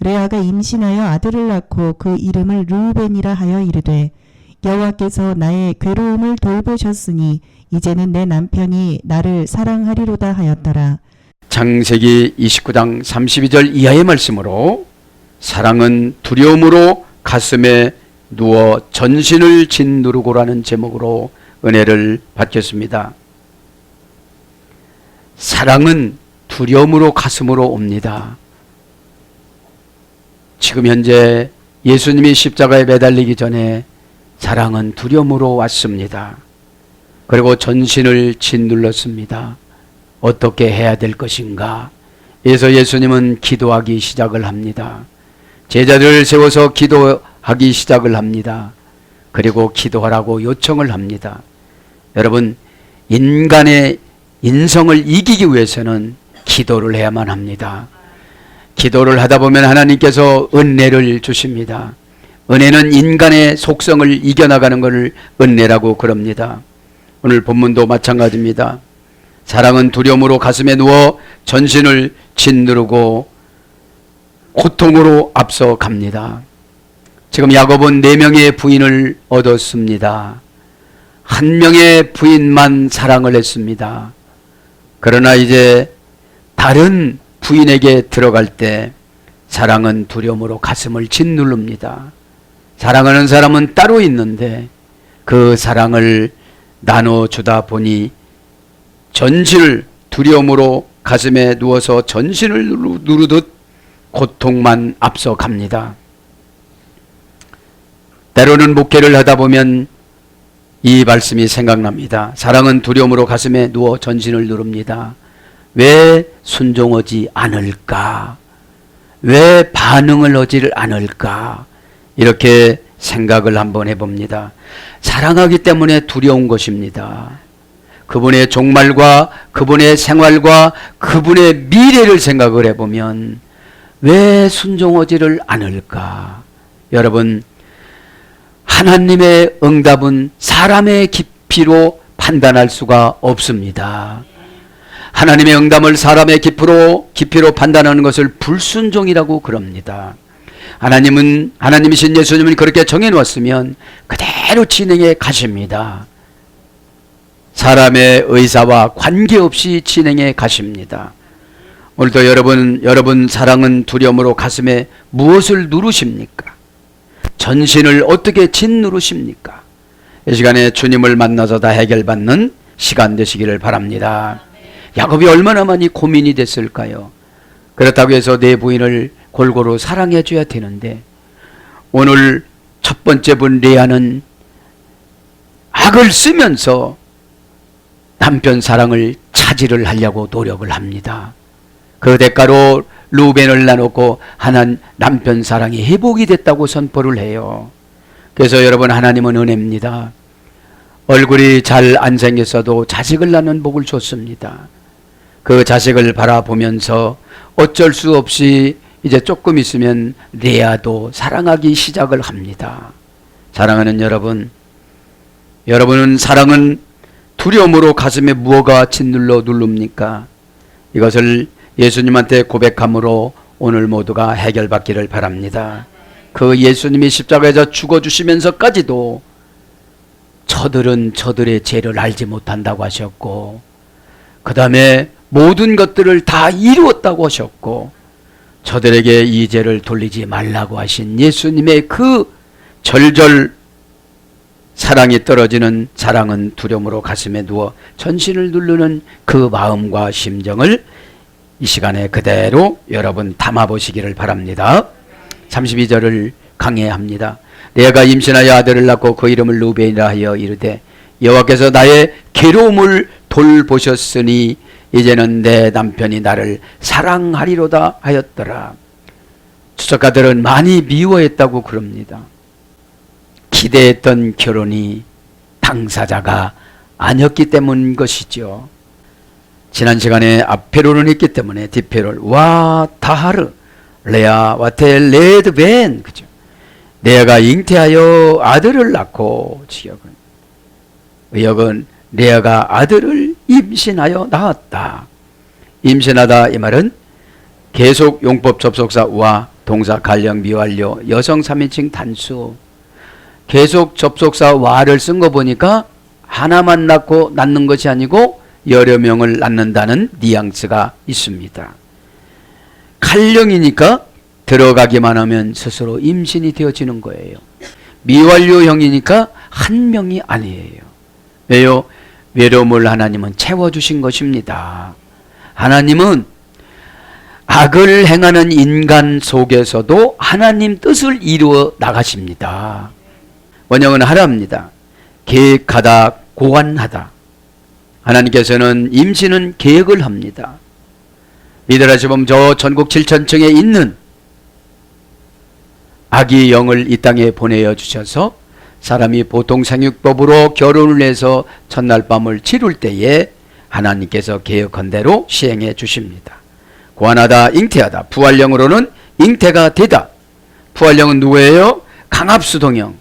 레아가 임신하여 아들을 낳고 그 이름을 르우벤이라 하여 이르되 여호와께서 나의 괴로움을 돌보셨으니 이제는 내 남편이 나를 사랑하리로다 하였더라. 창세기 29장 32절 이하의 말씀으로 사랑은 두려움으로 가슴에 누워 전신을 짓누르고라는 제목으로 은혜를 받겠습니다. 사랑은 두려움으로 가슴으로 옵니다. 지금 현재 예수님이 십자가에 매달리기 전에 사랑은 두려움으로 왔습니다. 그리고 전신을 짓눌렀습니다. 어떻게 해야 될 것인가? 그래서 예수님은 기도하기 시작을 합니다. 제자들을 세워서 기도하기 시작을 합니다. 그리고 기도하라고 요청을 합니다. 여러분, 인간의 인성을 이기기 위해서는 기도를 해야만 합니다. 기도를 하다 보면 하나님께서 은혜를 주십니다. 은혜는 인간의 속성을 이겨나가는 것을 은혜라고 그럽니다. 오늘 본문도 마찬가지입니다. 사랑은 두려움으로 가슴에 누워 전신을 짓누르고 고통으로 앞서갑니다. 지금 야곱은 4명의 부인을 얻었습니다. 한 명의 부인만 사랑을 했습니다. 그러나 이제 다른 부인에게 들어갈 때 사랑은 두려움으로 가슴을 짓누릅니다. 사랑하는 사람은 따로 있는데 그 사랑을 나눠주다 보니 전신을 두려움으로 가슴에 누워서 전신을 누르듯 고통만 앞서갑니다. 때로는 목회를 하다 보면 이 말씀이 생각납니다. 사랑은 두려움으로 가슴에 누워 전신을 누릅니다. 왜 순종하지 않을까? 왜 반응을 하지를 않을까? 이렇게 생각을 한번 해봅니다. 사랑하기 때문에 두려운 것입니다. 그분의 종말과 그분의 생활과 그분의 미래를 생각을 해보면 왜 순종하지를 않을까? 여러분, 하나님의 응답은 사람의 깊이로 판단할 수가 없습니다. 하나님의 응답을 사람의 깊이로 판단하는 것을 불순종이라고 그럽니다. 하나님이신 예수님은 그렇게 정해놓았으면 그대로 진행해 가십니다. 사람의 의사와 관계없이 진행해 가십니다. 오늘도 여러분 사랑은 두려움으로 가슴에 무엇을 누르십니까? 전신을 어떻게 짓누르십니까? 이 시간에 주님을 만나서 다 해결받는 시간 되시기를 바랍니다. 야곱이 얼마나 많이 고민이 됐을까요? 그렇다고 해서 내 부인을 골고루 사랑해 줘야 되는데 오늘 첫 번째 분 레아는 악을 쓰면서 남편 사랑을 차지를 하려고 노력을 합니다. 그 대가로 루벤을 나놓고 남편 사랑이 회복이 됐다고 선포를 해요. 그래서 여러분, 하나님은 은혜입니다. 얼굴이 잘 안 생겼어도 자식을 낳는 복을 줬습니다. 그 자식을 바라보면서 어쩔 수 없이 이제 조금 있으면 레아도 사랑하기 시작을 합니다. 사랑하는 여러분, 여러분은 사랑은 두려움으로 가슴에 무엇가 짓눌러 누릅니까? 이것을 예수님한테 고백함으로 오늘 모두가 해결받기를 바랍니다. 그 예수님이 십자가에서 죽어주시면서까지도 저들은 저들의 죄를 알지 못한다고 하셨고, 그 다음에 모든 것들을 다 이루었다고 하셨고, 저들에게 이 죄를 돌리지 말라고 하신 예수님의 그 절절 사랑이 떨어지는 사랑은 두려움으로 가슴에 누워 전신을 누르는 그 마음과 심정을 이 시간에 그대로 여러분 담아보시기를 바랍니다. 32절을 강해합니다. 레아가 임신하여 아들을 낳고 그 이름을 르우벤이라 하여 이르되 여호와께서 나의 괴로움을 돌보셨으니 이제는 내 남편이 나를 사랑하리로다 하였더라. 추적가들은 많이 미워했다고 그럽니다. 기대했던 결혼이 당사자가 아니었기 때문인 것이죠. 지난 시간에 앞회로는 했기 때문에 뒷회로를 와 타하르 레아 와테 레드벤, 그죠? 레아가 잉태하여 아들을 낳고, 의역은 레아가 아들을 임신하여 낳았다. 임신하다 이 말은 계속 용법 접속사 와 동사 갈령 미완료 여성 3인칭 단수. 계속 접속사 와를 쓴 거 보니까 하나만 낳는 것이 아니고 여러 명을 낳는다는 뉘앙스가 있습니다. 칼령이니까 들어가기만 하면 스스로 임신이 되어지는 거예요. 미완료형이니까 한 명이 아니에요. 왜요? 외로움을 하나님은 채워주신 것입니다. 하나님은 악을 행하는 인간 속에서도 하나님 뜻을 이루어 나가십니다. 원형은 하나입니다. 계획하다, 고안하다. 하나님께서는 임신은 계획을 합니다. 미드라시 보면 저 전국 7천층에 있는 아기 영을 이 땅에 보내어 주셔서 사람이 보통 생육법으로 결혼을 해서 첫날 밤을 치룰 때에 하나님께서 계획한 대로 시행해 주십니다. 고안하다, 잉태하다. 부활령으로는 잉태가 되다. 부활령은 누구예요? 강압수동형.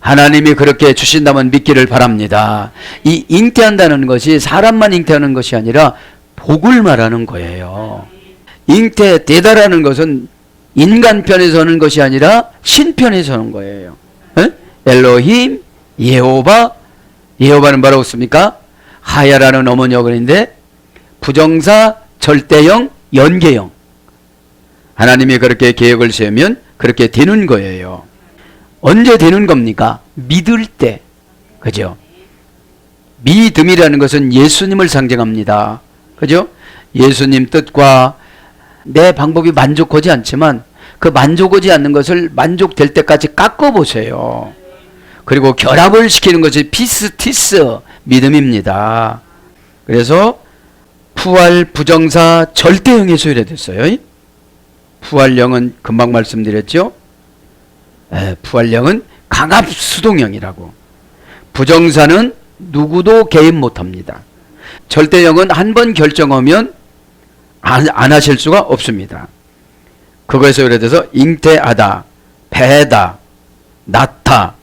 하나님이 그렇게 주신다면 믿기를 바랍니다. 이 잉태한다는 것이 사람만 잉태하는 것이 아니라 복을 말하는 거예요. 잉태되다라는 것은 인간 편에서 오는 것이 아니라 신편에서 오는 거예요. 에? 엘로힘, 예호바. 예호바는 뭐라고 씁니까? 하야라는 어머니 어근인데 부정사, 절대형, 연계형. 하나님이 그렇게 계획을 세우면 그렇게 되는 거예요. 언제 되는 겁니까? 믿을 때. 그죠? 믿음이라는 것은 예수님을 상징합니다. 그죠? 예수님 뜻과 내 방법이 만족하지 않지만 그 만족하지 않는 것을 만족될 때까지 깎아보세요. 그리고 결합을 시키는 것이 피스티스 믿음입니다. 그래서 부활 부정사 절대형의 소유가 됐어요. 부활령은 금방 말씀드렸죠. 부활령은 강압수동형이라고. 부정사는 누구도 개입 못합니다. 절대형은 한 번 결정하면 안 하실 수가 없습니다. 그것에서 예를 들어서 잉태하다, 배다, 낳다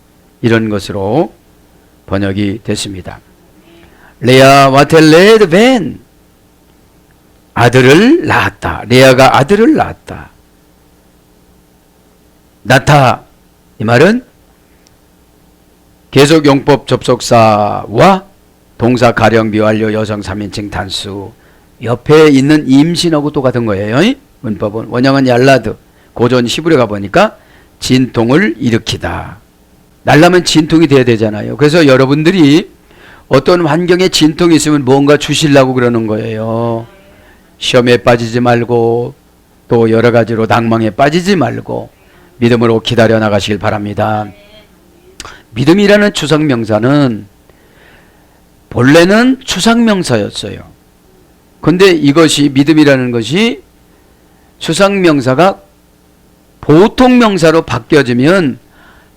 이런 것으로 번역이 됐습니다. 레아 와텔레드 벤 아들을 낳았다. 레아가 아들을 낳았다. 낳다 이 말은 계속용법 접속사와 동사 가령 미완료 여성 3인칭 단수 옆에 있는 임신하고 똑같은 거예요. 문법은 원형은 얄라드. 고전 히브리 가보니까 진통을 일으키다. 날라면 진통이 돼야 되잖아요. 그래서 여러분들이 어떤 환경에 진통이 있으면 뭔가 주시려고 그러는 거예요. 시험에 빠지지 말고 또 여러 가지로 낭망에 빠지지 말고 믿음으로 기다려 나가시길 바랍니다. 믿음이라는 추상명사는 본래는 추상명사였어요. 근데 이것이 믿음이라는 것이 추상명사가 보통명사로 바뀌어지면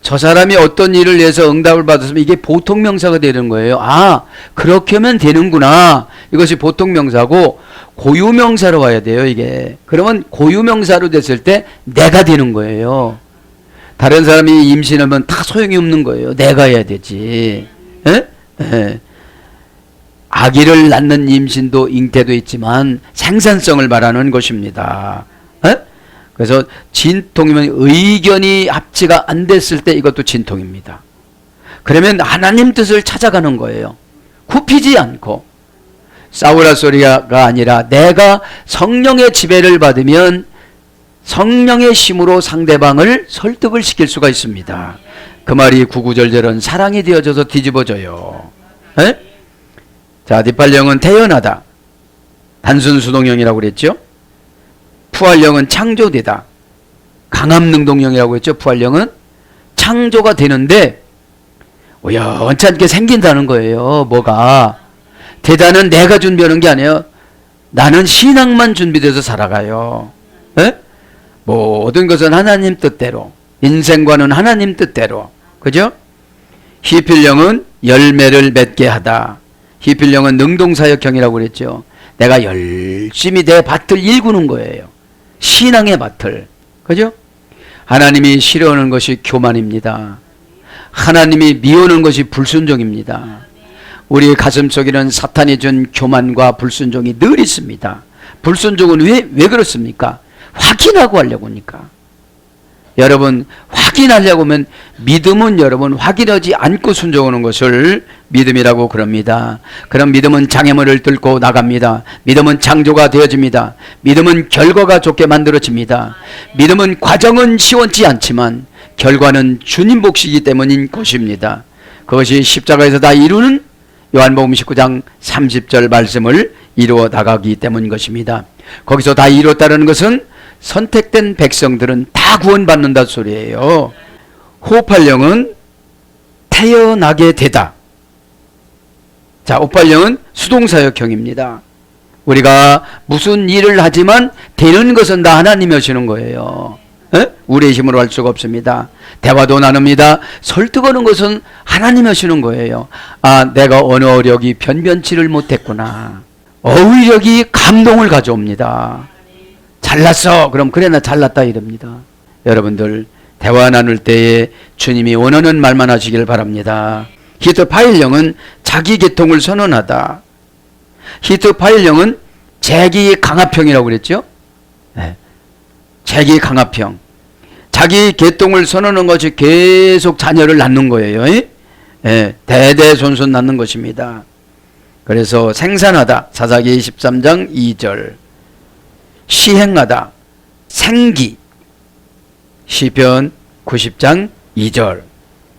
저 사람이 어떤 일을 위해서 응답을 받았으면 이게 보통명사가 되는 거예요. 아, 그렇게 하면 되는구나. 이것이 보통명사고 고유명사로 와야 돼요, 이게. 그러면 고유명사로 됐을 때 내가 되는 거예요. 다른 사람이 임신하면 다 소용이 없는 거예요. 내가 해야 되지. 에? 에. 아기를 낳는 임신도 잉태도 있지만 생산성을 말하는 것입니다. 에? 그래서 진통이면 의견이 합치가 안 됐을 때 이것도 진통입니다. 그러면 하나님 뜻을 찾아가는 거예요. 굽히지 않고. 싸우라 소리가 아니라 내가 성령의 지배를 받으면 성령의 힘으로 상대방을 설득을 시킬 수가 있습니다. 그 말이 구구절절은 사랑이 되어져서 뒤집어져요. 에? 자, 뒷발령은 태어나다. 단순 수동형이라고 그랬죠. 부활령은 창조되다. 강압능동형이라고 했죠. 부활령은 창조가 되는데 우연치 않게 생긴다는 거예요. 뭐가 대단한 내가 준비하는 게 아니에요. 나는 신앙만 준비돼서 살아가요. 에? 모든 것은 하나님 뜻대로, 인생과는 하나님 뜻대로. 그죠? 히필령은 열매를 맺게 하다. 히필령은 능동사역형이라고 그랬죠. 내가 열심히 내 밭을 일구는 거예요. 신앙의 밭을. 그죠? 하나님이 싫어하는 것이 교만입니다. 하나님이 미워하는 것이 불순종입니다. 우리 가슴속에는 사탄이 준 교만과 불순종이 늘 있습니다. 불순종은 왜 그렇습니까? 확인하고 하려고 하니까. 여러분 확인하려고 하면 믿음은 여러분 확인하지 않고 순종하는 것을 믿음이라고 그럽니다. 그럼 믿음은 장애물을 뚫고 나갑니다. 믿음은 창조가 되어집니다. 믿음은 결과가 좋게 만들어집니다. 믿음은 과정은 시원치 않지만 결과는 주님 몫이기 때문인 것입니다. 그것이 십자가에서 다 이루는 요한복음 19장 30절 말씀을 이루어 나가기 때문인 것입니다. 거기서 다 이뤘다는 것은 선택된 백성들은 다 구원받는다 소리예요. 호흡할 영은 태어나게 되다. 자, 오팔령은 수동사역형입니다. 우리가 무슨 일을 하지만 되는 것은 다 하나님이 하시는 거예요. 우리의 힘으로 할 수가 없습니다. 대화도 나눕니다. 설득하는 것은 하나님이 하시는 거예요. 아, 내가 언어력이 변변치를 못했구나. 어휘력이 감동을 가져옵니다. 잘났어. 그럼 그래 나 잘났다 이럽니다. 여러분들 대화 나눌 때에 주님이 원하는 말만 하시길 바랍니다. 히트 파일령은 자기 계통을 선언하다. 히트 파일령은 재기 강압형이라고 그랬죠. 네. 재기 강압형. 자기 계통을 선언하는 것이 계속 자녀를 낳는 거예요. 네. 대대손손 낳는 것입니다. 그래서 생산하다. 사사기 13장 2절. 시행하다. 생기. 시편 90장 2절.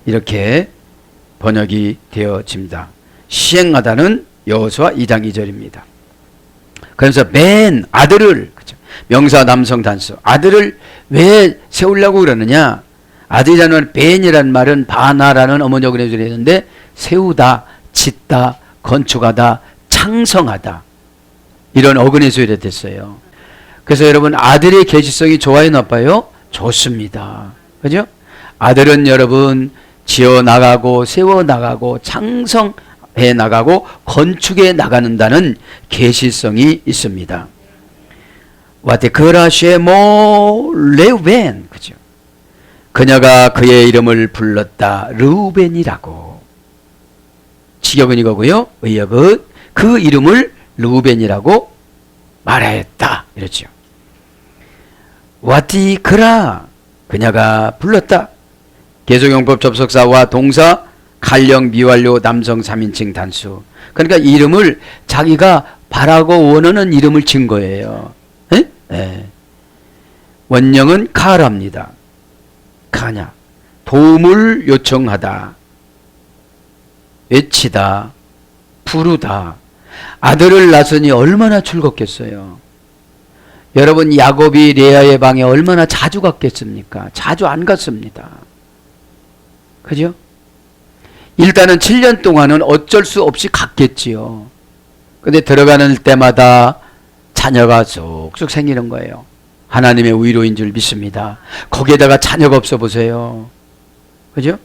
이렇게 번역이 되어집니다. 시행하다는 여호수아 2장 2절입니다. 그래서 맨 아들을, 그렇죠? 명사 남성 단수, 아들을 왜 세우려고 그러느냐? 아들이라는 벤이라는 말은 바나라는 어머니 어근에서 있는데 세우다, 짓다, 건축하다, 창성하다 이런 어근의 소리가 됐어요. 그래서 여러분 아들의 계시성이 좋아요 나빠요? 좋습니다. 그죠? 아들은 여러분 지어 나가고 세워 나가고 창성해 나가고 건축해 나가는다는 계시성이 있습니다. 와테크라쉐모 레우벤, 그죠? 그녀가 그의 이름을 불렀다 르우벤이라고. 직역은 이거고요. 의역은 그 이름을 르우벤이라고 말하였다 이렇죠. 와티크라 그녀가 불렀다. 개성용법 접속사와 동사 갈령 미완료 남성 3인칭 단수. 그러니까 이름을 자기가 바라고 원하는 이름을 진 거예요. 네. 원형은 카랍니다. 카냐 도움을 요청하다, 외치다, 부르다. 아들을 낳으니 얼마나 즐겁겠어요. 여러분 야곱이 레아의 방에 얼마나 자주 갔겠습니까? 자주 안 갔습니다. 그죠? 일단은 7년 동안은 어쩔 수 없이 갔겠지요. 근데 들어가는 때마다 자녀가 쑥쑥 생기는 거예요. 하나님의 위로인 줄 믿습니다. 거기에다가 자녀가 없어 보세요. 그죠?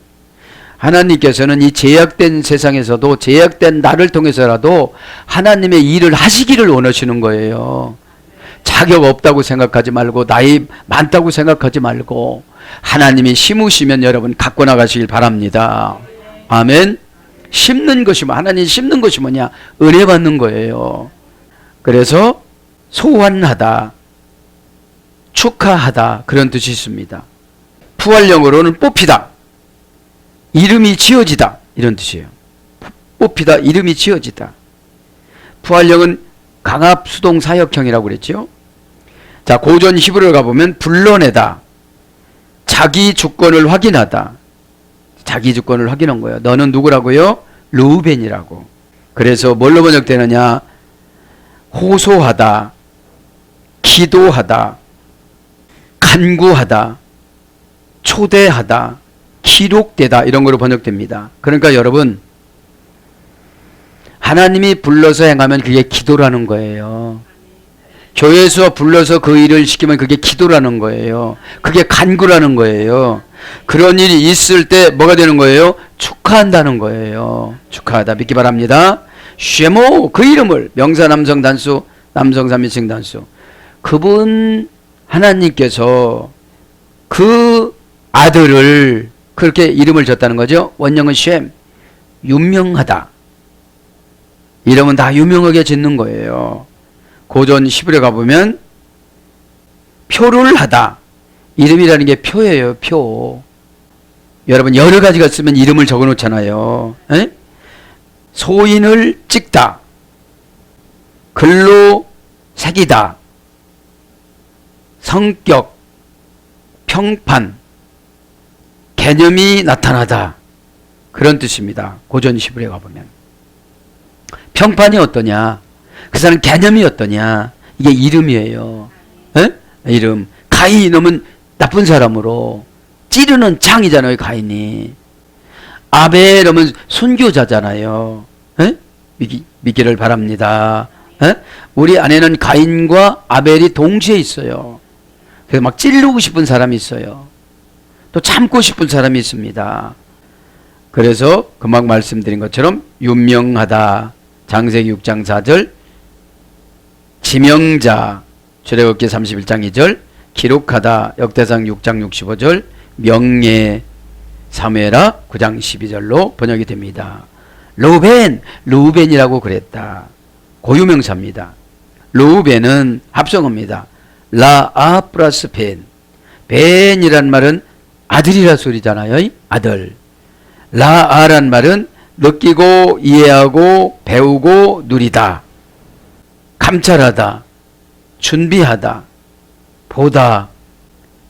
하나님께서는 이 제약된 세상에서도 제약된 나를 통해서라도 하나님의 일을 하시기를 원하시는 거예요. 자격 없다고 생각하지 말고 나이 많다고 생각하지 말고 하나님이 심으시면 여러분 갖고 나가시길 바랍니다. 아멘. 심는 것이 뭐 하나님 심는 것이 뭐냐? 은혜 받는 거예요. 그래서 소환하다, 축하하다 그런 뜻이 있습니다. 부활령어로는 뽑히다, 이름이 지어지다 이런 뜻이에요. 뽑히다, 이름이 지어지다. 부활령은 강압수동 사역형이라고 그랬죠. 자, 고전 히브리어 가보면 불러내다, 자기 주권을 확인하다. 자기 주권을 확인한 거예요. 너는 누구라고요? 르우벤이라고. 그래서 뭘로 번역되느냐? 호소하다, 기도하다, 간구하다, 초대하다, 기록되다 이런 거로 번역됩니다. 그러니까 여러분 하나님이 불러서 행하면 그게 기도라는 거예요. 교회에서 불러서 그 일을 시키면 그게 기도라는 거예요. 그게 간구라는 거예요. 그런 일이 있을 때 뭐가 되는 거예요? 축하한다는 거예요. 축하하다 믿기 바랍니다. 쉐모 그 이름을 명사 남성 단수 남성 3인칭 단수 그분 하나님께서 그 아들을 그렇게 이름을 줬다는 거죠. 원형은 쉔 유명하다. 이름은 다 유명하게 짓는 거예요. 고전 히브리어 가보면 표를 하다 이름이라는 게 표예요, 표. 여러분 여러 가지가 쓰면 이름을 적어 놓잖아요. 에? 소인을 찍다, 글로 새기다, 성격, 평판, 개념이 나타나다, 그런 뜻입니다. 고전 시불에 가보면 평판이 어떠냐, 그 사람 개념이 어떠냐, 이게 이름이에요. 에? 이름. 가인 이놈은 나쁜 사람으로, 찌르는 장이잖아요, 가인이. 아벨은 순교자잖아요. 에? 믿기를 바랍니다. 에? 우리 안에는 가인과 아벨이 동시에 있어요. 그래서 막 찌르고 싶은 사람이 있어요. 또 참고 싶은 사람이 있습니다. 그래서 금방 말씀드린 것처럼 윤명하다, 창세기 6장 4절, 지명자, 출애굽기 31장 2절, 기록하다, 역대상 6장 65절, 명예, 사무엘하 9장 12절로 번역이 됩니다. 루벤이라고 그랬다. 고유명사입니다. 루벤은 합성어입니다. 라아 플러스 벤. 벤이란 말은 아들이라 소리잖아요. 아들. 라아란 말은 느끼고 이해하고 배우고 누리다, 감찰하다, 준비하다, 보다,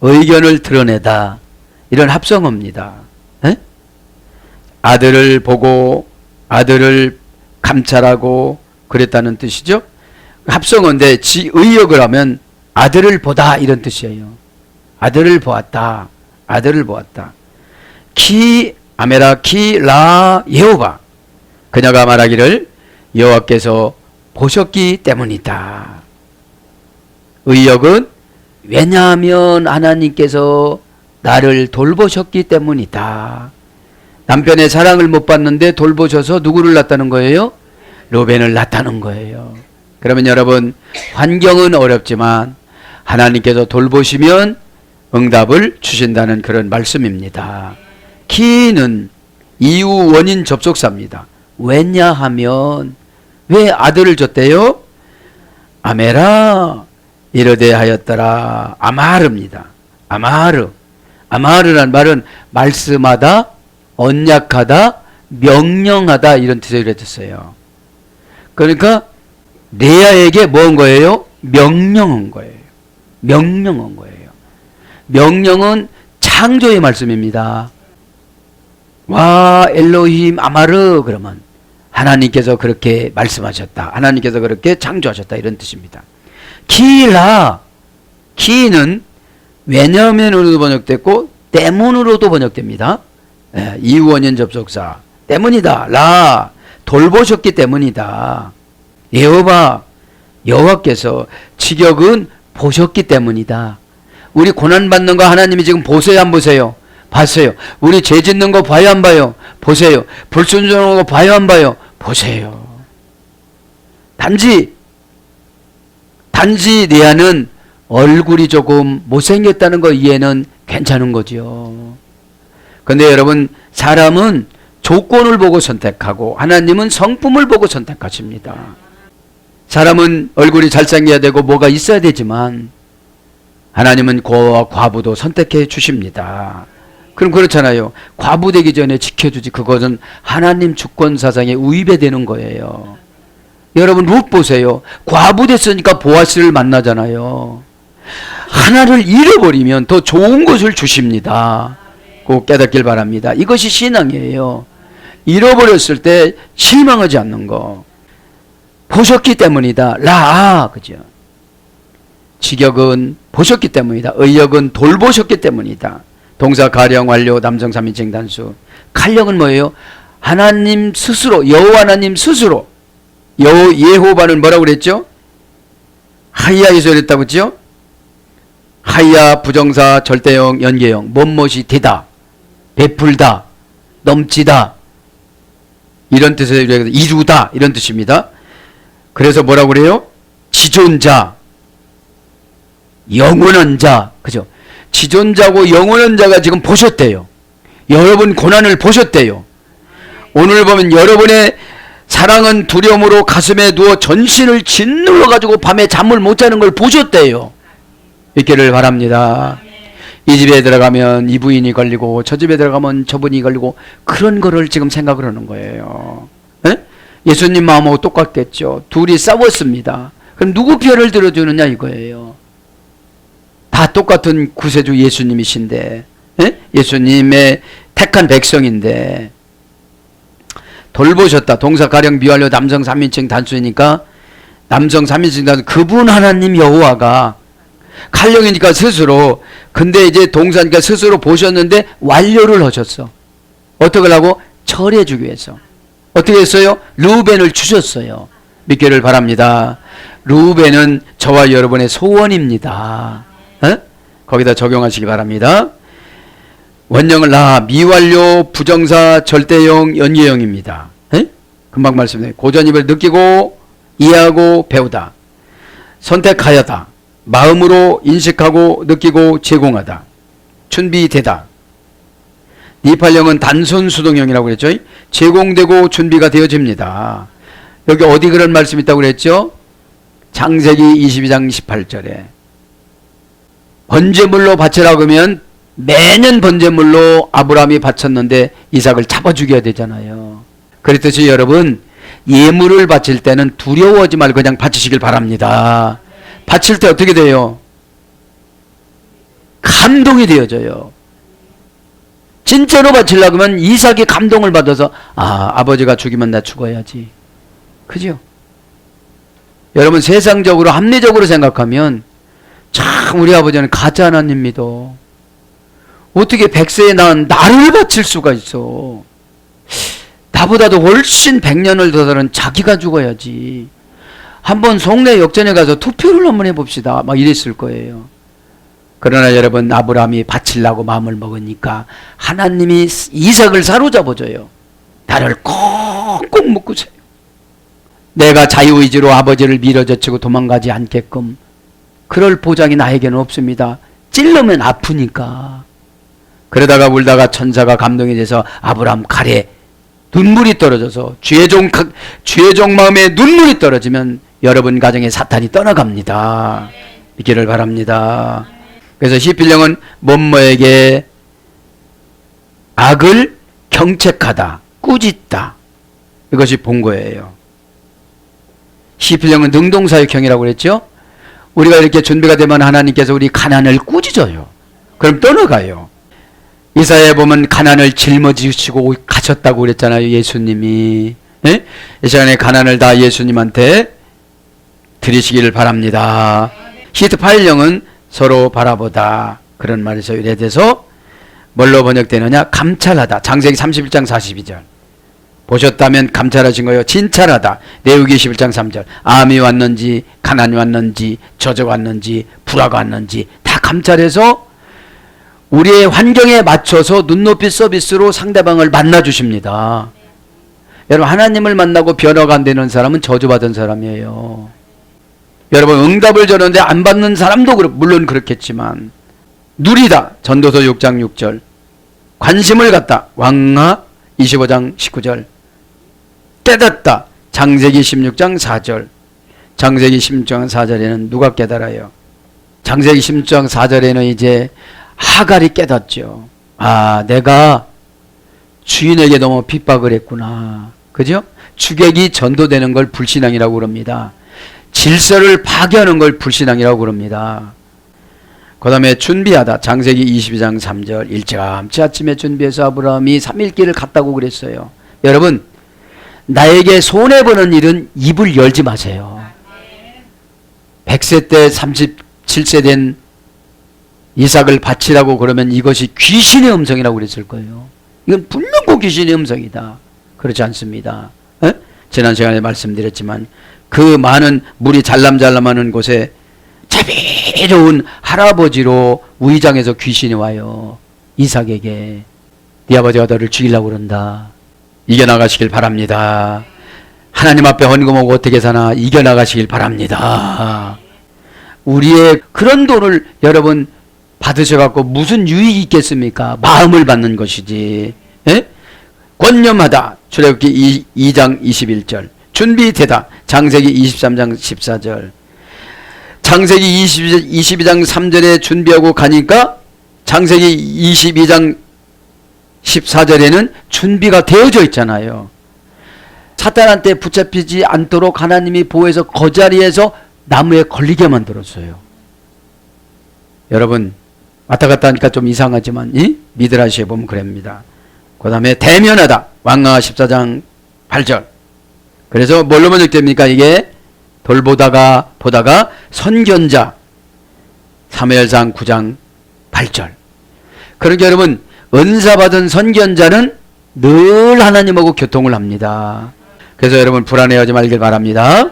의견을 드러내다, 이런 합성어입니다. 에? 아들을 보고 아들을 감찰하고 그랬다는 뜻이죠. 합성어인데 의역을 하면 아들을 보다, 이런 뜻이에요. 아들을 보았다, 아들을 보았다. 아메라 키 라 여호와, 그녀가 말하기를 여호와께서 보셨기 때문이다. 의역은 왜냐하면 하나님께서 나를 돌보셨기 때문이다. 남편의 사랑을 못 받는데 돌보셔서 누구를 낳았다는 거예요? 루벤을 낳았다는 거예요. 그러면 여러분, 환경은 어렵지만 하나님께서 돌보시면 응답을 주신다는 그런 말씀입니다. 키는 이유, 원인, 접속사입니다. 왜냐하면, 왜 아들을 줬대요? 아메라 이르되 하였더라. 아마르입니다. 아마르란 말은 말씀하다, 언약하다, 명령하다, 이런 뜻을 했었어요. 그러니까 레아에게 뭐 한 거예요? 명령한 거예요. 명령한 거예요. 명령은 창조의 말씀입니다. 와 엘로힘 아마르, 그러면 하나님께서 그렇게 말씀하셨다, 하나님께서 그렇게 창조하셨다, 이런 뜻입니다. 키라, 키는 왜냐면으로도 번역됐고 때문으로도 번역됩니다. 이유, 원인, 접속사. 때문이다. 라, 돌보셨기 때문이다. 여호와께서, 직역은 보셨기 때문이다. 우리 고난받는 거 하나님이 지금 보세요, 안 보세요? 봤어요. 우리 죄 짓는 거 봐요, 안 봐요? 보세요. 불순종하는 거 봐요, 안 봐요? 보세요. 단지 레아는 얼굴이 조금 못생겼다는 거 이해는 괜찮은 거죠. 그런데 여러분, 사람은 조건을 보고 선택하고 하나님은 성품을 보고 선택하십니다. 사람은 얼굴이 잘생겨야 되고 뭐가 있어야 되지만 하나님은 고아와 과부도 선택해 주십니다. 그럼 그렇잖아요. 과부 되기 전에 지켜주지, 그것은 하나님 주권 사상에 위배되는 거예요. 여러분 룻 보세요. 과부 됐으니까 보아스를 만나잖아요. 하나를 잃어버리면 더 좋은 것을 주십니다. 꼭 깨닫길 바랍니다. 이것이 신앙이에요. 잃어버렸을 때 실망하지 않는 거. 보셨기 때문이다. 라, 그죠? 직역은 보셨기 때문이다. 의역은 돌보셨기 때문이다. 동사 가령, 완료, 남성 3인칭 단수. 칼령은 뭐예요? 하나님 스스로, 여호와 하나님 스스로. 예호바는 뭐라고 그랬죠? 하이야에서 그랬다고 그랬죠? 하이야 부정사, 절대형, 연계형. 뭐뭇이 되다, 베풀다, 넘치다, 이런 뜻에서 이루다, 이런 뜻입니다. 그래서 뭐라고 그래요? 지존자, 영원한 자, 그죠? 지존자고 영원한 자가 지금 보셨대요. 여러분 고난을 보셨대요. 오늘 보면 여러분의 사랑은 두려움으로 가슴에 누워 전신을 짓눌러 가지고 밤에 잠을 못 자는 걸 보셨대요. 있기를 바랍니다. 이 집에 들어가면 이 부인이 걸리고 저 집에 들어가면 저분이 걸리고 그런 거를 지금 생각을 하는 거예요. 에? 예수님 마음하고 똑같겠죠. 둘이 싸웠습니다. 그럼 누구 편을 들어주느냐 이거예요. 다 똑같은 구세주 예수님이신데, 에? 예수님의 택한 백성인데 돌보셨다. 동사 가령 미완료 남성 3인칭 단수니까 남성 3인칭 단수 그분 하나님 여호와가 칼령이니까 스스로, 근데 이제 동사니까 스스로 보셨는데 완료를 하셨어. 어떻게 하려고? 처리해 주기 위해서. 어떻게 했어요? 르우벤을 주셨어요. 믿기를 바랍니다. 르우벤은 저와 여러분의 소원입니다. 에? 거기다 적용하시기 바랍니다. 원형을 미완료 부정사 절대형 연계형입니다. 에? 금방 말씀드린 고전입을 느끼고 이해하고 배우다. 선택하여다. 마음으로 인식하고 느끼고 제공하다. 준비되다. 니팔형은 단순 수동형이라고 그랬죠. 제공되고 준비가 되어집니다. 여기 어디 그런 말씀이 있다고 그랬죠? 창세기 22장 18절에 번제물로 바치라고 하면 매년 번제물로 아브라함이 바쳤는데 이삭을 잡아 죽여야 되잖아요. 그랬듯이 여러분 예물을 바칠 때는 두려워하지 말고 그냥 바치시길 바랍니다. 바칠 때 어떻게 돼요? 감동이 되어져요. 진짜로 바치려고 하면 이삭이 감동을 받아서 아버지가 죽이면 나 죽어야지. 그죠? 여러분 세상적으로 합리적으로 생각하면 참 우리 아버지는 가짜 하나님 믿어. 어떻게 100세에 낳은 나를 바칠 수가 있어. 나보다도 훨씬 100년을 더 살은 자기가 죽어야지. 한번 송내 역전에 가서 투표를 한번 해봅시다. 막 이랬을 거예요. 그러나 여러분 아브라함이 바치려고 마음을 먹으니까 하나님이 이삭을 사로잡아줘요. 나를 꽁꽁 묶으세요. 내가 자유의지로 아버지를 밀어젖히고 도망가지 않게끔 그럴 보장이 나에게는 없습니다. 찔르면 아프니까. 그러다가 울다가 천사가 감동이 돼서 아브라함 칼에 눈물이 떨어져서 죄종 마음에 눈물이 떨어지면 여러분 가정에 사탄이 떠나갑니다. 있기를 바랍니다. 그래서 시필령은 뭐뭐에게 악을 경책하다, 꾸짖다. 이것이 본거예요. 시필령은 능동사역형이라고 그랬죠. 우리가 이렇게 준비가 되면 하나님께서 우리 가난을 꾸짖어요. 그럼 떠나가요. 이사야에 보면 가난을 짊어지시고 가셨다고 그랬잖아요. 예수님이. 예? 이 시간에 가난을 다 예수님한테 드리시기를 바랍니다. 히트 파일령은 서로 바라보다. 그런 말에서 유래돼서 뭘로 번역되느냐? 감찰하다. 창세기 31장 42절. 보셨다면 감찰하신 거예요. 진찰하다. 레위기 11장 3절. 암이 왔는지 가난이 왔는지 저주가 왔는지 불화가 왔는지 다 감찰해서 우리의 환경에 맞춰서 눈높이 서비스로 상대방을 만나주십니다. 여러분 하나님을 만나고 변화가 안 되는 사람은 저주받은 사람이에요. 여러분 응답을 전하는데 안 받는 사람도 물론 그렇겠지만 누리다. 전도서 6장 6절. 관심을 갖다. 왕하 25장 19절. 깨닫다. 창세기 16장 4절. 창세기 16장 4절에는 누가 깨달아요? 창세기 16장 4절에는 이제 하갈이 깨닫죠. 내가 주인에게 너무 핍박을 했구나. 그죠? 주객이 전도되는 걸 불신앙이라고 그럽니다. 질서를 파괴하는 걸 불신앙이라고 그럽니다. 그 다음에 준비하다. 창세기 22장 3절. 일찌감치 아침에 준비해서 아브라함이 3일길을 갔다고 그랬어요. 여러분 나에게 손해보는 일은 입을 열지 마세요. 100세 때 37세 된 이삭을 바치라고 그러면 이것이 귀신의 음성이라고 그랬을 거예요. 이건 분명히 귀신의 음성이다. 그렇지 않습니다. 에? 지난 시간에 말씀드렸지만 그 많은 물이 잘람잘람하는 곳에 자비로운 할아버지로 우의장에서 귀신이 와요. 이삭에게 네 아버지가 너를 죽이려고 그런다. 이겨나가시길 바랍니다. 하나님 앞에 헌금하고 어떻게 사나 이겨나가시길 바랍니다. 우리의 그런 돈을 여러분 받으셔갖고 무슨 유익이 있겠습니까? 마음을 받는 것이지. 에? 권념하다. 출애굽기 2장 21절. 준비되다. 창세기 23장 14절. 창세기 22장 3절에 준비하고 가니까 창세기 22장 14절에는 준비가 되어져 있잖아요. 사탄한테 붙잡히지 않도록 하나님이 보호해서 그 자리에서 나무에 걸리게 만들었어요. 여러분 왔다 갔다 하니까 좀 이상하지만 미드라시에 보면 그럽니다. 그 다음에 대면하다. 왕가 14장 8절. 그래서 뭘로 번역됩니까? 이게 돌보다가 보다가 선견자. 사무엘상 9장 8절. 그러니까 여러분 은사받은 선견자는 늘 하나님하고 교통을 합니다. 그래서 여러분 불안해하지 말길 바랍니다.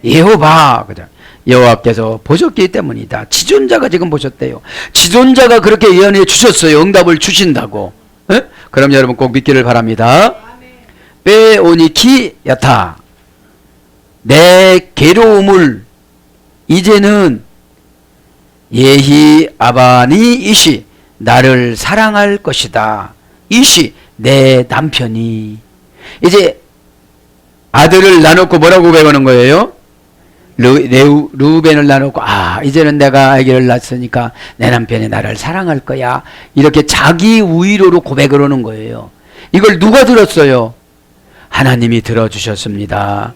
여호와 여호와께서 보셨기 때문이다. 지존자가 지금 보셨대요. 지존자가 그렇게 예언해 주셨어요. 응답을 주신다고. 에? 그럼 여러분 꼭 믿기를 바랍니다. 빼오니키 야타. 내 괴로움을 이제는 예히 아바니 이시 나를 사랑할 것이다. 이시 내 남편이 이제 아들을 나놓고 뭐라고 배우는 거예요? 루벤을 나놓고 이제는 내가 아기를 낳았으니까 내 남편이 나를 사랑할 거야. 이렇게 자기 위로로 고백을 하는 거예요. 이걸 누가 들었어요? 하나님이 들어주셨습니다.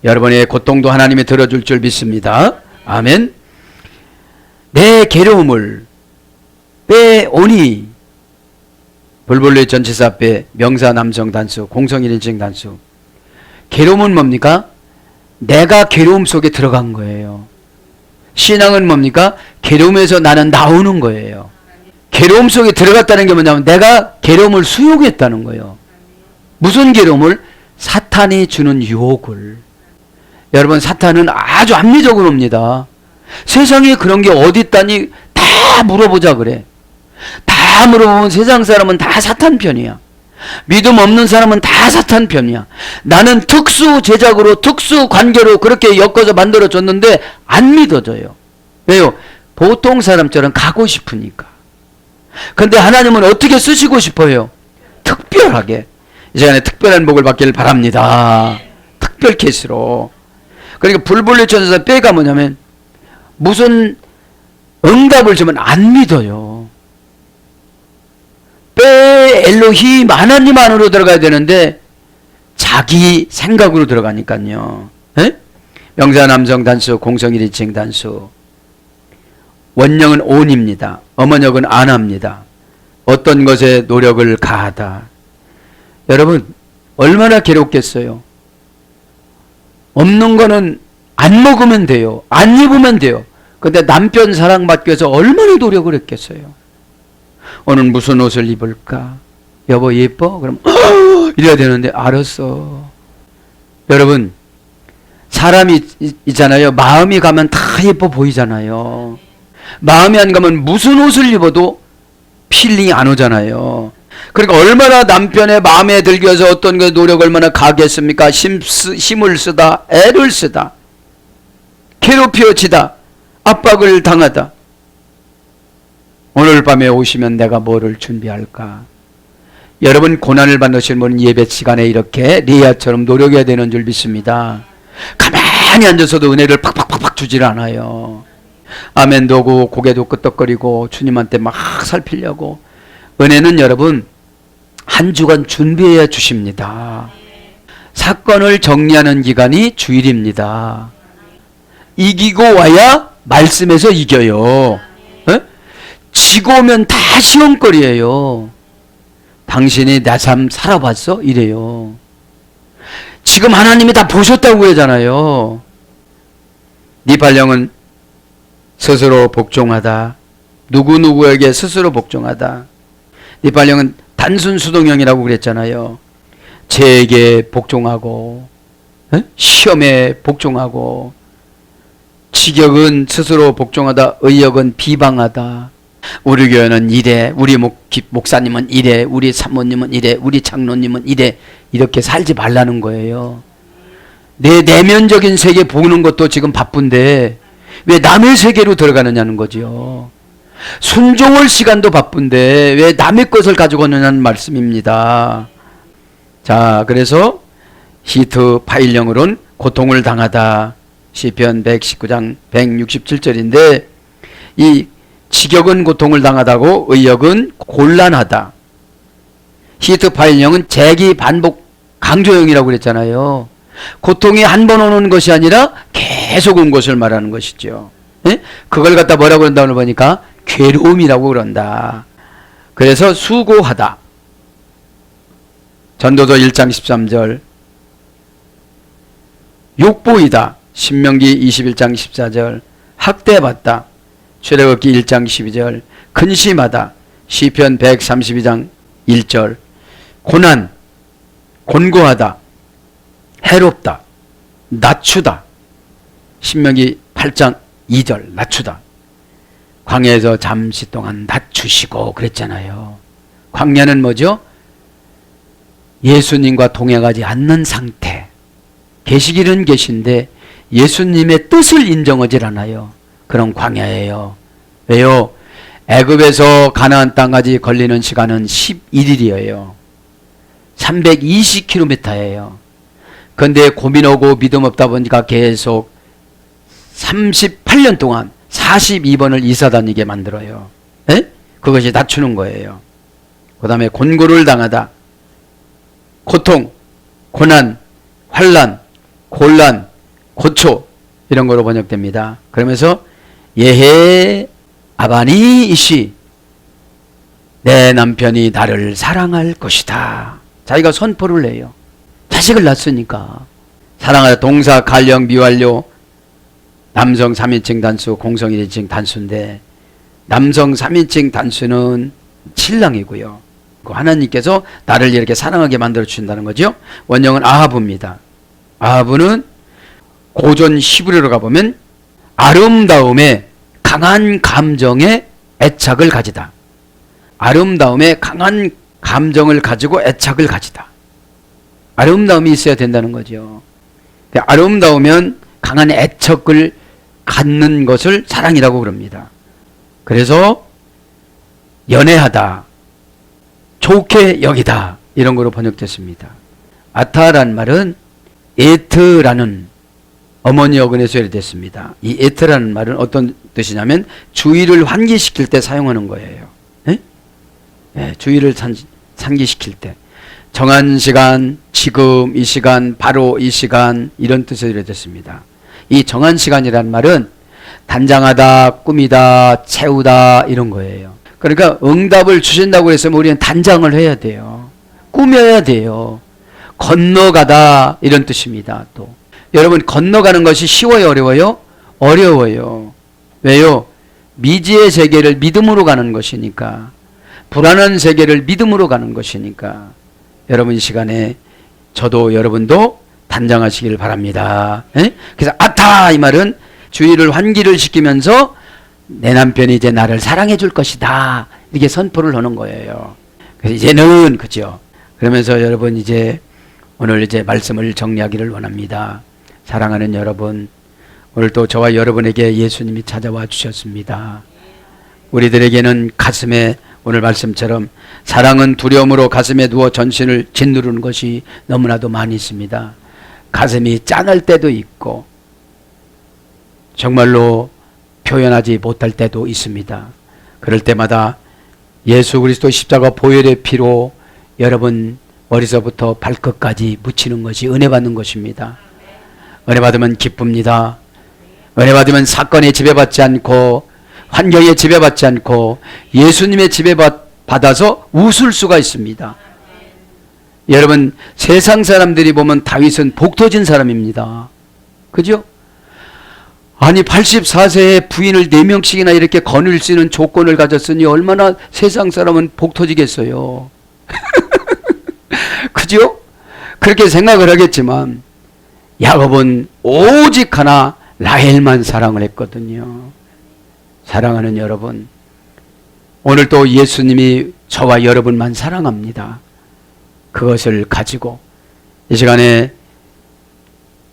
여러분의 고통도 하나님이 들어줄 줄 믿습니다. 아멘. 내 괴로움을 빼오니 불불리 전치사 빼 명사 남성 단수 공성 1인칭 단수. 괴로움은 뭡니까? 내가 괴로움 속에 들어간 거예요. 신앙은 뭡니까? 괴로움에서 나는 나오는 거예요. 괴로움 속에 들어갔다는 게 뭐냐면 내가 괴로움을 수용했다는 거예요. 무슨 괴로움을? 사탄이 주는 유혹을. 여러분 사탄은 아주 합리적으로 옵니다. 세상에 그런 게 어디 있다니 다 물어보자 그래. 다 물어보면 세상 사람은 다 사탄 편이야. 믿음 없는 사람은 다 사탄 편이야. 나는 특수 제작으로 특수 관계로 그렇게 엮어서 만들어줬는데 안 믿어져요. 왜요? 보통 사람처럼 가고 싶으니까. 근데 하나님은 어떻게 쓰시고 싶어요? 특별하게. 이 시간에 특별한 복을 받기를 바랍니다. 특별 케이스로. 그러니까 불불리 천사 빼가 뭐냐면 무슨 응답을 주면 안 믿어요. 빼 엘로힘 하나님 안으로 들어가야 되는데 자기 생각으로 들어가니까요. 에? 명사 남성 단수 공성 1인칭 단수. 원형은 온입니다. 어머역은 안합니다. 어떤 것에 노력을 가하다. 여러분 얼마나 괴롭겠어요. 없는 거는 안 먹으면 돼요. 안 입으면 돼요. 근데 남편 사랑받기 위해서 얼마나 노력을 했겠어요. 오늘 무슨 옷을 입을까? 여보 예뻐? 그럼 이래야 되는데 알았어. 여러분 사람이 있잖아요. 마음이 가면 다 예뻐 보이잖아요. 마음이 안 가면 무슨 옷을 입어도 필링이 안 오잖아요. 그러니까 얼마나 남편의 마음에 들기 위해서 어떤 그 노력을 얼마나 가겠습니까? 힘을 쓰다, 애를 쓰다, 괴롭혀지다, 압박을 당하다. 오늘 밤에 오시면 내가 뭐를 준비할까? 여러분 고난을 받으시는 분은 예배 시간에 이렇게 리아처럼 노력해야 되는 줄 믿습니다. 가만히 앉아서도 은혜를 팍팍팍팍 주질 않아요. 아멘도 하고 고개도 끄덕거리고 주님한테 막 살피려고. 은혜는 여러분 한 주간 준비해야 주십니다. 사건을 정리하는 기간이 주일입니다. 이기고 와야 말씀에서 이겨요. 에? 지고 오면 다 시험거리예요. 당신이 내 삶 살아봤어? 이래요. 지금 하나님이 다 보셨다고 그러잖아요. 네 발령은 스스로 복종하다. 누구누구에게 스스로 복종하다. 네 발령은 단순 수동형이라고 그랬잖아요. 죄에게 복종하고 시험에 복종하고 직역은 스스로 복종하다. 의역은 비방하다. 우리 교회는 이래, 우리 목사님은 이래, 우리 사모님은 이래, 우리 장로님은 이래. 이렇게 살지 말라는 거예요. 내 내면적인 세계 보는 것도 지금 바쁜데 왜 남의 세계로 들어가느냐는 거죠. 순종할 시간도 바쁜데 왜 남의 것을 가지고 오느냐는 말씀입니다. 자, 그래서 히트 파일령으로는 고통을 당하다. 시편 119장 167절인데 이 직역은 고통을 당하다고 의역은 곤란하다. 히트 파일형은 재기 반복 강조형이라고 그랬잖아요. 고통이 한 번 오는 것이 아니라 계속 온 것을 말하는 것이죠. 예? 그걸 갖다 뭐라고 그런다고 보니까 괴로움이라고 그런다. 그래서 수고하다. 전도서 1장 13절. 욕보이다. 신명기 21장 14절. 학대받다. 출애굽기 1장 12절. 근심하다. 시편 132장 1절. 고난, 곤고하다. 해롭다. 낮추다. 신명기 8장 2절. 낮추다. 광야에서 잠시 동안 낮추시고 그랬잖아요. 광야는 뭐죠? 예수님과 동행하지 않는 상태. 계시기는 계신데 예수님의 뜻을 인정하지 않아요. 그런 광야예요. 왜요? 애굽에서 가나안 땅까지 걸리는 시간은 11일이에요. 320km예요. 그런데 고민하고 믿음 없다 보니까 계속 38년 동안 42번을 이사 다니게 만들어요. 에? 그것이 낮추는 거예요. 그 다음에 곤고를 당하다. 고통, 고난, 환난, 곤란, 고초 이런 거로 번역됩니다. 그러면서 예해 아바니 이시 내 남편이 나를 사랑할 것이다. 자기가 선포를 해요. 자식을 낳았으니까. 사랑하다 동사 갈령 미완료 남성 3인칭 단수 공성 1인칭 단수인데 남성 3인칭 단수는 신랑이고요. 하나님께서 나를 이렇게 사랑하게 만들어 주신다는 거죠. 원형은 아하브입니다. 아하브는 고전 히브리어로 가보면 아름다움에 강한 감정에 애착을 가지다. 아름다움에 강한 감정을 가지고 애착을 가지다. 아름다움이 있어야 된다는 거죠. 아름다우면 강한 애착을 갖는 것을 사랑이라고 그럽니다. 그래서 연애하다, 좋게 여기다 이런 거로 번역됐습니다. 아타라는 말은 에트라는 어머니 어근에서 유래됐습니다. 이 에트라는 말은 어떤 뜻이냐면 주의를 환기시킬 때 사용하는 거예요. 네? 네, 주의를 상기시킬 때 정한 시간, 지금 이 시간, 바로 이 시간 이런 뜻으로 유래됐습니다. 이 정한 시간이라는 말은 단장하다, 꾸미다, 채우다 이런 거예요. 그러니까 응답을 주신다고 해서 우리는 단장을 해야 돼요. 꾸며야 돼요. 건너가다 이런 뜻입니다. 또 여러분 건너가는 것이 쉬워요, 어려워요? 어려워요. 왜요? 미지의 세계를 믿음으로 가는 것이니까. 불안한 세계를 믿음으로 가는 것이니까. 여러분 이 시간에 저도 여러분도 단장하시길 바랍니다. 에? 그래서 아타 이 말은 주의를 환기를 시키면서 내 남편이 이제 나를 사랑해 줄 것이다 이렇게 선포를 하는 거예요. 그래서 이제는 그죠. 그러면서 여러분 이제 오늘 이제 말씀을 정리하기를 원합니다. 사랑하는 여러분, 오늘 또 저와 여러분에게 예수님이 찾아와 주셨습니다. 우리들에게는 가슴에 오늘 말씀처럼 사랑은 두려움으로 가슴에 누워 전신을 짓누르는 것이 너무나도 많이 있습니다. 가슴이 짠할 때도 있고 정말로 표현하지 못할 때도 있습니다. 그럴 때마다 예수 그리스도 십자가 보혈의 피로 여러분 머리서부터 발끝까지 묻히는 것이 은혜 받는 것입니다. 은혜 받으면 기쁩니다. 은혜 받으면 사건에 지배받지 않고 환경에 지배받지 않고 예수님의 지배받아서 웃을 수가 있습니다. 여러분 세상 사람들이 보면 다윗은 복 터진 사람입니다. 그죠? 아니 84세에 부인을 4명씩이나 이렇게 거느릴 수 있는 조건을 가졌으니 얼마나 세상 사람은 복 터지겠어요. 그죠? 그렇게 생각을 하겠지만 야곱은 오직 하나 라헬만 사랑을 했거든요. 사랑하는 여러분, 오늘 또 예수님이 저와 여러분만 사랑합니다. 그것을 가지고 이 시간에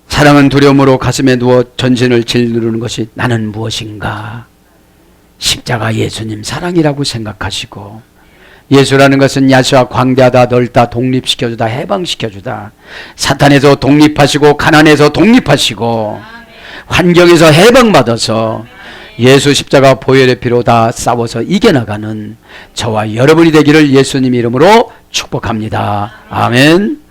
사랑은 두려움으로 가슴에 누워 전신을 짓누르는 것이 나는 무엇인가? 십자가 예수님 사랑이라고 생각하시고 예수라는 것은 야시와 광대하다, 넓다, 독립시켜주다, 해방시켜주다. 사탄에서 독립하시고 가난에서 독립하시고 환경에서 해방받아서 예수 십자가 보혈의 피로 다 싸워서 이겨나가는 저와 여러분이 되기를 예수님 이름으로 축복합니다. 아멘.